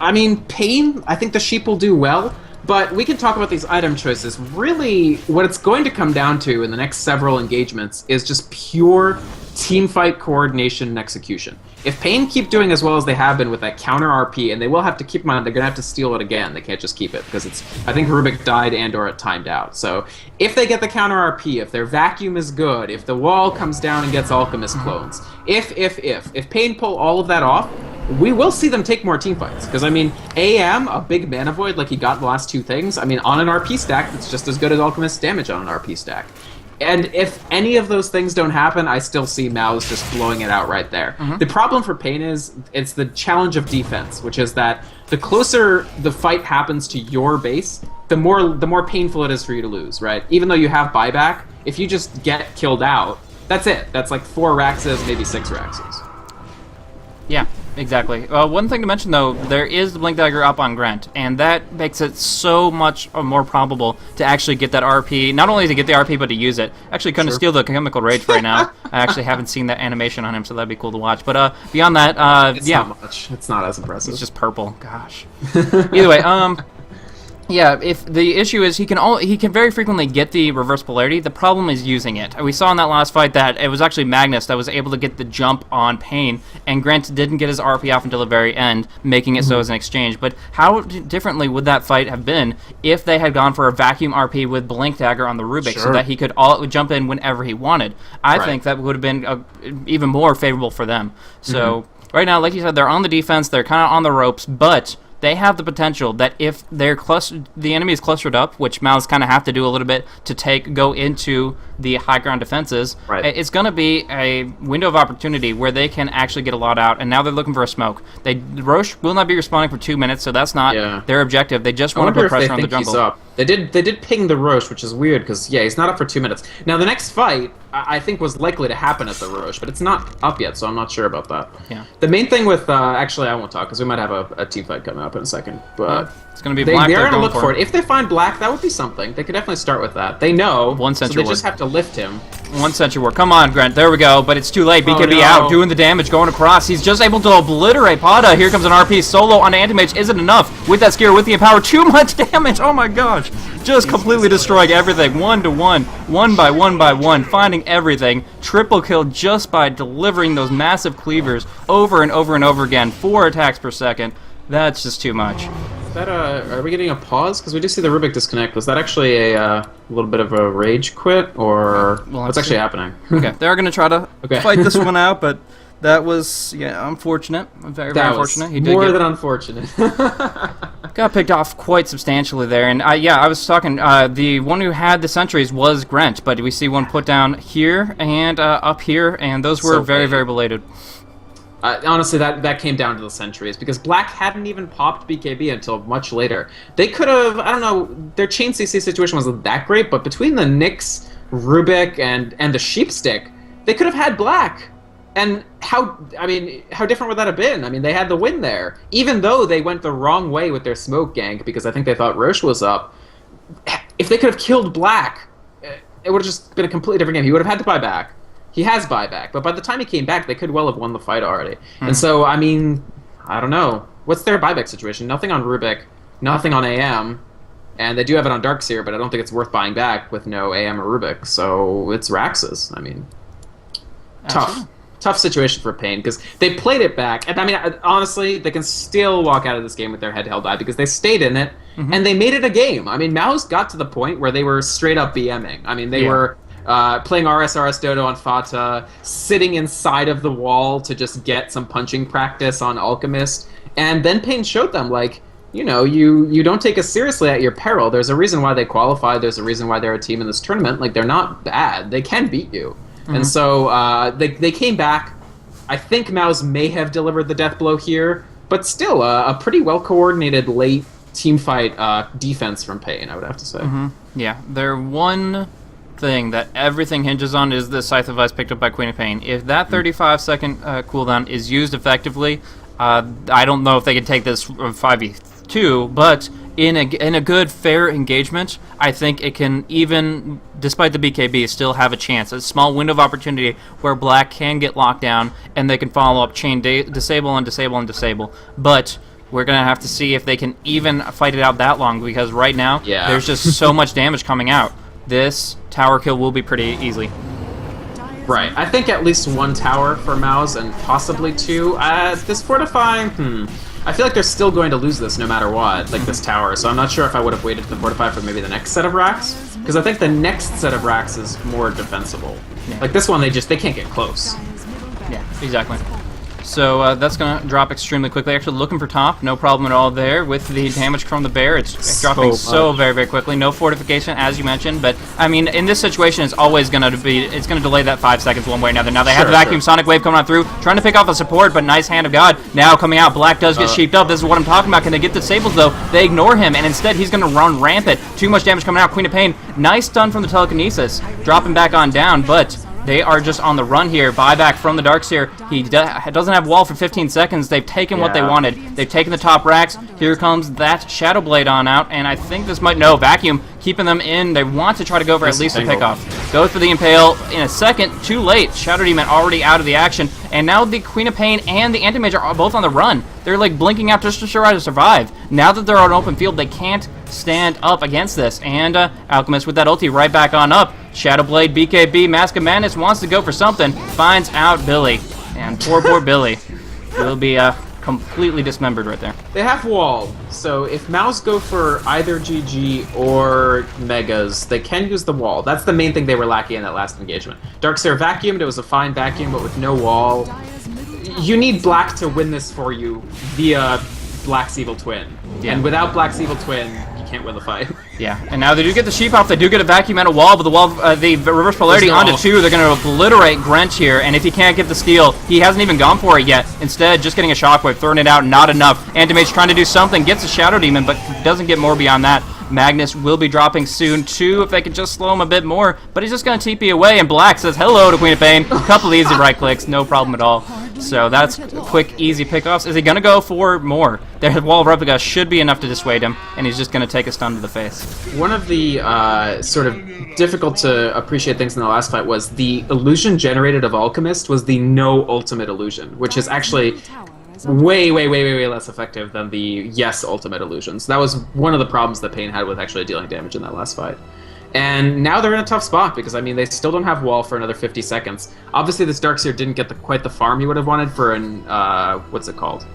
I mean, paiN, I think the sheep will do well, but we can talk about these item choices. Really, what it's going to come down to in the next several engagements is just pure teamfight coordination and execution. If paiN keep doing as well as they have been with that counter RP, and they will have to keep in mind they're going to have to steal it again. They can't just keep it because it's. I think Rubik died and or it timed out. So if they get the counter RP, if their vacuum is good, if the wall comes down and gets Alchemist clones, if paiN pull all of that off, we will see them take more team fights. Because I mean, AM, a big mana void like he got the last 2 things. I mean, on an RP stack, it's just as good as Alchemist damage on an RP stack. And if any of those things don't happen, I still see Mouz just blowing it out right there. The problem for paiN is it's the challenge of defense, which is that the closer the fight happens to your base, the more painful it is for you to lose, right? Even though you have buyback, if you just get killed out, that's it. That's like 4 Raxes, maybe 6 Raxes. Yeah, exactly. One thing to mention, though, there is the Blink Dagger up on Grant, and that makes it so much more probable to actually get that RP, not only to get the RP, but to use it. Actually, couldn't steal the Chemical Rage right now. I actually haven't seen that animation on him, so that'd be cool to watch. But beyond that, it's not much. It's not as impressive. It's just purple. Gosh. Either way, Yeah, if the issue is he can very frequently get the reverse polarity. The problem is using it. We saw in that last fight that it was actually Magnus that was able to get the jump on paiN, and Grant didn't get his RP off until the very end, making it so as an exchange. But how differently would that fight have been if they had gone for a vacuum RP with Blink Dagger on the Rubik so that he could jump in whenever he wanted? I think that would have been even more favorable for them. So right now, like you said, they're on the defense. They're kind of on the ropes, but they have the potential that if they're the enemy is clustered up, which mouz kind of have to do a little bit to go into the high ground defenses, it's going to be a window of opportunity where they can actually get a lot out, and now they're looking for a smoke. Roche will not be responding for 2 minutes, so that's not their objective. They just want to put pressure on the jungle. They did ping the Roche, which is weird because he's not up for 2 minutes. Now the next fight I think was likely to happen at the Roche, but it's not up yet, so I'm not sure about that. Yeah. The main thing with actually I won't talk because we might have a team fight coming up in a second, but it's going to be black. They're going to look for it. If they find black, that would be something. They could definitely start with that. They know, so they just have to lift him. 1 Sentry Ward. Come on, Grant. There we go. But it's too late. BKB out, doing the damage, going across. He's just able to obliterate Pada. Here comes an RP solo on Anti-Mage. Isn't enough with that Skewer, with the Empower. Too much damage. Oh my gosh. Just completely destroying everything. 1-to-1. 1 by 1, finding everything. Triple kill just by delivering those massive cleavers over and over and over again. 4 attacks per second. That's just too much. Is that are we getting a pause? Because we did see the Rubik disconnect. Was that actually a little bit of a rage quit, or what's actually happening? Okay, they're going to try to fight this one out, but that was, unfortunate. Very, very unfortunate. He did more than unfortunate. Got picked off quite substantially there, and I was talking, the one who had the sentries was Grant, but we see one put down here and up here, and those were very, very belated. Honestly, that came down to the sentries, because Black hadn't even popped BKB until much later. They could have, I don't know, their chain CC situation wasn't that great, but between the Nyx, Rubik, and the Sheepstick, they could have had Black. And how different would that have been? I mean, they had the win there. Even though they went the wrong way with their smoke gank, because I think they thought Roche was up, if they could have killed Black, it would have just been a completely different game. He would have had to buy back. He has buyback, but by the time he came back, they could well have won the fight already. And so, I mean, I don't know. What's their buyback situation? Nothing on Rubik, nothing on AM, and they do have it on Darkseer, but I don't think it's worth buying back with no AM or Rubik, so it's Rax's. I mean, tough situation for paiN, because they played it back, and I mean, honestly, they can still walk out of this game with their head held high, because they stayed in it, and they made it a game. I mean, mouz got to the point where they were straight up BMing. I mean, they were playing RSRS Dodo on Fata, sitting inside of the wall to just get some punching practice on Alchemist, and then paiN showed them, like, you know, you don't take us seriously at your peril. There's a reason why they qualified. There's a reason why they're a team in this tournament. Like, they're not bad. They can beat you. And so they came back. I think mouz may have delivered the death blow here, but still a pretty well-coordinated late team fight defense from paiN, I would have to say. Yeah, their one thing that everything hinges on is the Scythe of Ice picked up by Queen of Pain. If that 35-second cooldown is used effectively, I don't know if they can take this 5v2, but in a good, fair engagement, I think it can, even despite the BKB, still have a chance. A small window of opportunity where Black can get locked down, and they can follow up chain disable and disable and disable. But we're going to have to see if they can even fight it out that long, because right now, there's just so much damage coming out. This tower kill will be pretty easily. Right. I think at least one tower for mouz and possibly two. This fortify, I feel like they're still going to lose this no matter what, like this tower, so I'm not sure if I would have waited to fortify for maybe the next set of racks, because I think the next set of racks is more defensible. Like this one, they can't get close. Yeah, exactly. So that's going to drop extremely quickly. Actually, looking for top, no problem at all there. With the damage from the bear, it's dropping so very, very quickly. No fortification, as you mentioned, but I mean, in this situation, it's always going to be, it's going to delay that 5 seconds one way or another. Now they have the vacuum sonic wave coming on through, trying to pick off the support, but nice hand of God now coming out. Black does get sheeped up. This is what I'm talking about. Can they get disabled though? They ignore him, and instead he's going to run rampant. Too much damage coming out. Queen of Pain, nice stun from the telekinesis, dropping back on down, but they are just on the run here. Buyback from the Darkseer. He doesn't have wall for 15 seconds. They've taken what they wanted. They've taken the top racks. Here comes that Shadow Blade on out, and I think this might... No, Vacuum keeping them in. They want to try to go for at least a pickoff. Goes for the Impale in a second. Too late. Shadow Demon already out of the action. And now the Queen of paiN and the Anti-Mage are both on the run. They're like blinking out just to try to survive. Now that they're on open field, they can't stand up against this. And Alchemist with that ulti right back on up. Shadowblade, BKB, Mask of Madness wants to go for something. Finds out Billy. And poor Billy will be completely dismembered right there. They have wall, so if mouz go for either GG or Megas, they can use the wall. That's the main thing they were lacking in that last engagement. Darkseer vacuumed, it was a fine vacuum, but with no wall. You need Black to win this for you via Black's Evil Twin. Yeah. And without Black's Evil Twin, you can't win the fight. Yeah, and now they do get the sheep off. They do get a vacuum and a wall, but the wall, the reverse polarity onto 2. They're going to obliterate Grench here, and if he can't get the steal, he hasn't even gone for it yet. Instead, just getting a shockwave, throwing it out, not enough. Anti-Mage trying to do something, gets a Shadow Demon, but doesn't get more beyond that. Magnus will be dropping soon, too, if they could just slow him a bit more, but he's just going to TP away, and Black says hello to Queen of paiN. A couple easy right clicks, no problem at all. So that's quick, easy pickoffs. Is he going to go for more? Their wall of replica should be enough to dissuade him, and he's just going to take a stun to the face. One of the sort of difficult to appreciate things in the last fight was the illusion generated of Alchemist was the no ultimate illusion, which is actually way less effective than the yes ultimate illusions. That was one of the problems that paiN had with actually dealing damage in that last fight. And now they're in a tough spot because, I mean, they still don't have wall for another 50 seconds. Obviously, this Darkseer didn't get quite the farm he would have wanted for an, what's it called?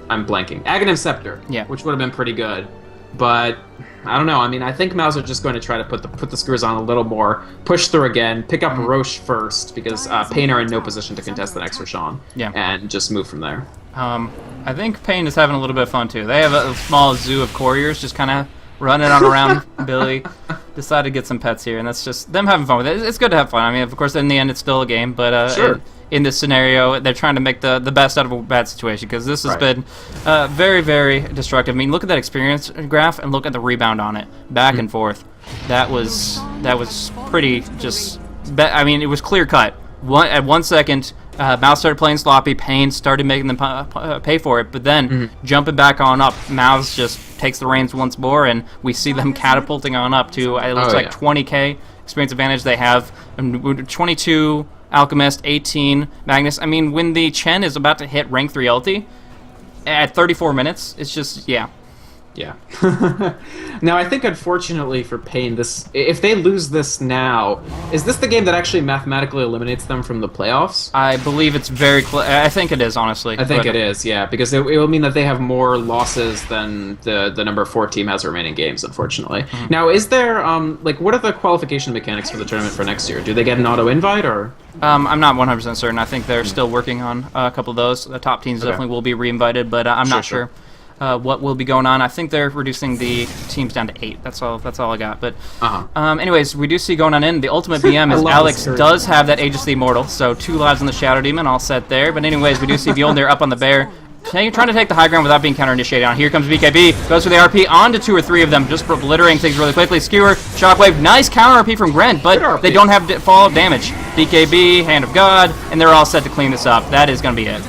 I'm blanking. Aghanim Scepter, yeah, which would have been pretty good. But, I don't know. I mean, I think mouz are just going to try to put the screws on a little more, push through again, pick up Roche first, because paiN are in no position to contest the next Roshan, and just move from there. I think paiN is having a little bit of fun, too. They have a small zoo of couriers just kind of running on around Billy. Decided to get some pets here, and that's just them having fun with it. It's good to have fun. I mean, of course, in the end, it's still a game, but sure. In this scenario, they're trying to make the best out of a bad situation, because this has been very destructive. I mean, look at that experience graph, and look at the rebound on it. Back and forth. That was pretty just... I mean, it was clear-cut. At 1 second... mouz started playing sloppy, paiN started making them pay for it, but then jumping back on up, mouz just takes the reins once more, and we see them catapulting on up to, it looks like 20k experience advantage they have, 22 Alchemist, 18 Magnus. I mean, when the Chen is about to hit rank 3 ulti, at 34 minutes, it's just, yeah. Now, I think, unfortunately for paiN, if they lose this now, is this the game that actually mathematically eliminates them from the playoffs? I believe it's very close. I think it is, honestly. I think it is, yeah, because it will mean that they have more losses than the number 4 team has remaining games, unfortunately. Now, is there, what are the qualification mechanics for the tournament for next year? Do they get an auto-invite, or...? I'm not 100% certain. I think they're still working on a couple of those. The top teams definitely will be re-invited, but I'm not sure. What will be going on. I think they're reducing the teams down to 8. That's all I got. But anyways, we do see going on in. The ultimate BM is Alex does have that Aegis the Immortal, so 2 lives on the Shadow Demon, all set there. But anyways, we do see Mjolnir up on the bear, trying to take the high ground without being counter-initiated on. Here comes BKB, goes for the RP onto 2 or 3 of them, just obliterating things really quickly. Skewer, Shockwave, nice counter RP from Grent, but they don't have follow-up damage. BKB, Hand of God, and they're all set to clean this up. That is going to be it.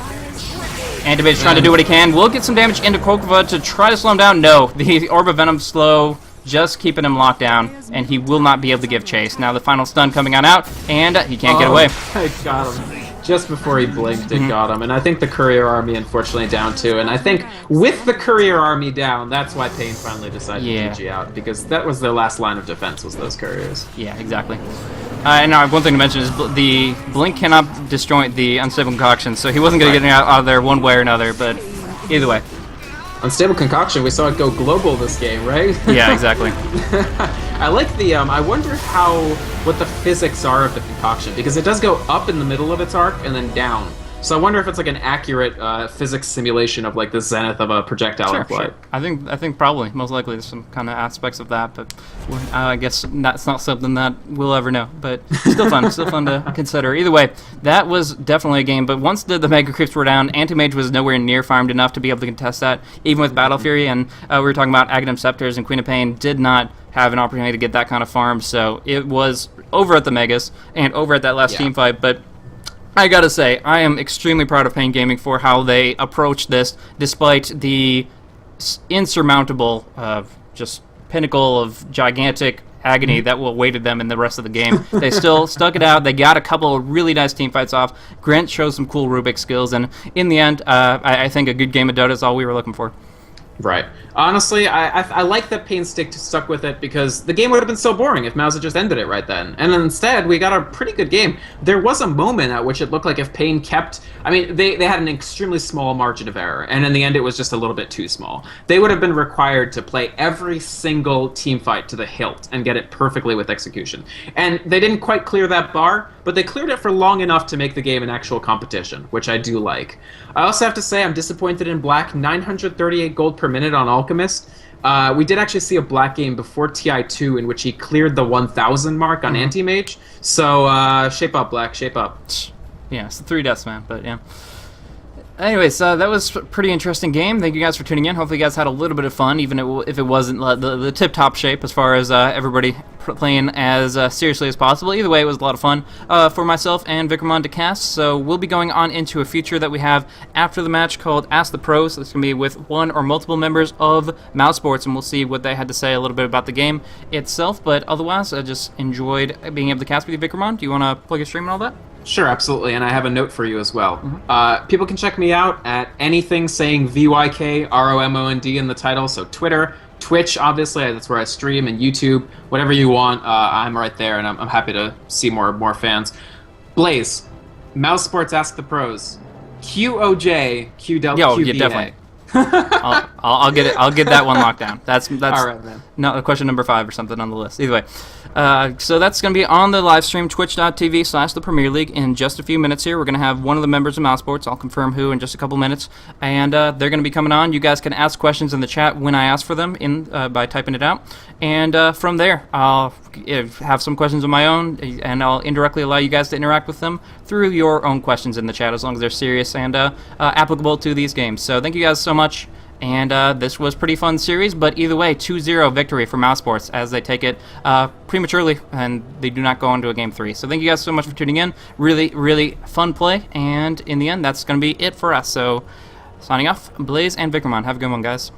Anti-Mage trying to do what he can. Will get some damage into Kokova to try to slow him down. No, the Orb of Venom slow, just keeping him locked down, and he will not be able to give chase. Now the final stun coming on out, and he can't get away. I got him. Just before he blinked, it got him. And I think the Courier Army, unfortunately, down too. And I think with the Courier Army down, that's why paiN finally decided to GG out, because that was their last line of defense, was those Couriers. Yeah, exactly. And now one thing to mention is the Blink cannot disjoint the Unstable Concoction, so he wasn't going to get out of there one way or another, but either way. Unstable Concoction, we saw it go global this game, right? Yeah, exactly. I like the, I wonder what the physics are of the concoction, because it does go up in the middle of its arc and then down. So I wonder if it's like an accurate physics simulation of like the zenith of a projectile in flight. Sure. I think probably, most likely there's some kind of aspects of that, but I guess that's not something that we'll ever know. But still fun, to consider. Either way, that was definitely a game, but once the Mega Creeps were down, Anti-Mage was nowhere near farmed enough to be able to contest that, even with Battle Fury, and we were talking about Aghanim Scepters, and Queen of paiN did not have an opportunity to get that kind of farm, so it was over at the Megas, and over at that last team fight, but I gotta say, I am extremely proud of paiN Gaming for how they approached this, despite the insurmountable just pinnacle of gigantic agony that awaited them in the rest of the game. They still stuck it out. They got a couple of really nice team fights off. Grant shows some cool Rubik skills, and in the end, I think a good game of Dota is all we were looking for. Right. Honestly, I like that paiN stuck with it because the game would have been so boring if mouz had just ended it right then. And instead, we got a pretty good game. There was a moment at which it looked like if paiN kept... I mean, they had an extremely small margin of error, and in the end, it was just a little bit too small. They would have been required to play every single team fight to the hilt and get it perfectly with execution. And they didn't quite clear that bar, but they cleared it for long enough to make the game an actual competition, which I do like. I also have to say I'm disappointed in Black. 938 gold per minute on Alchemist. We did actually see a Black game before TI2 in which he cleared the 1,000 mark on Anti-Mage. So shape up, Black, shape up. Yeah, it's the 3 deaths, man, but yeah. Anyways, that was a pretty interesting game. Thank you guys for tuning in. Hopefully you guys had a little bit of fun, even if it wasn't the tip-top shape as far as everybody playing as seriously as possible. Either way, it was a lot of fun for myself and Vikramon to cast. So we'll be going on into a feature that we have after the match called Ask the Pros. So it's going to be with one or multiple members of mouz Sports, and we'll see what they had to say a little bit about the game itself. But otherwise, I just enjoyed being able to cast with you, Vikramon. Do you want to plug your stream and all that? Sure, absolutely, and I have a note for you as well. People can check me out at anything saying VYKROMOND in the title, so Twitter, Twitch, obviously, that's where I stream, and YouTube, whatever you want, I'm right there, and I'm happy to see more fans. Blaze, mouz Sports Ask the Pros, QOJ, QWQBA. Yo, yeah, definitely. I'll get it. I'll get that one locked down. That's all right, man. No, question number 5 or something on the list. Either way, so that's going to be on the live stream, twitch.tv/the Premier League. In just a few minutes here, we're going to have one of the members of mouz Sports. I'll confirm who in just a couple minutes, and they're going to be coming on. You guys can ask questions in the chat when I ask for them by typing it out, and from there I'll have some questions of my own, and I'll indirectly allow you guys to interact with them through your own questions in the chat, as long as they're serious and applicable to these games. So thank you guys so much. And this was a pretty fun series, but either way, 2-0 victory for mouz Sports as they take it prematurely, and they do not go on to a Game 3. So thank you guys so much for tuning in. Really, really fun play, and in the end, that's going to be it for us. So signing off, Blaze and Vikramon. Have a good one, guys.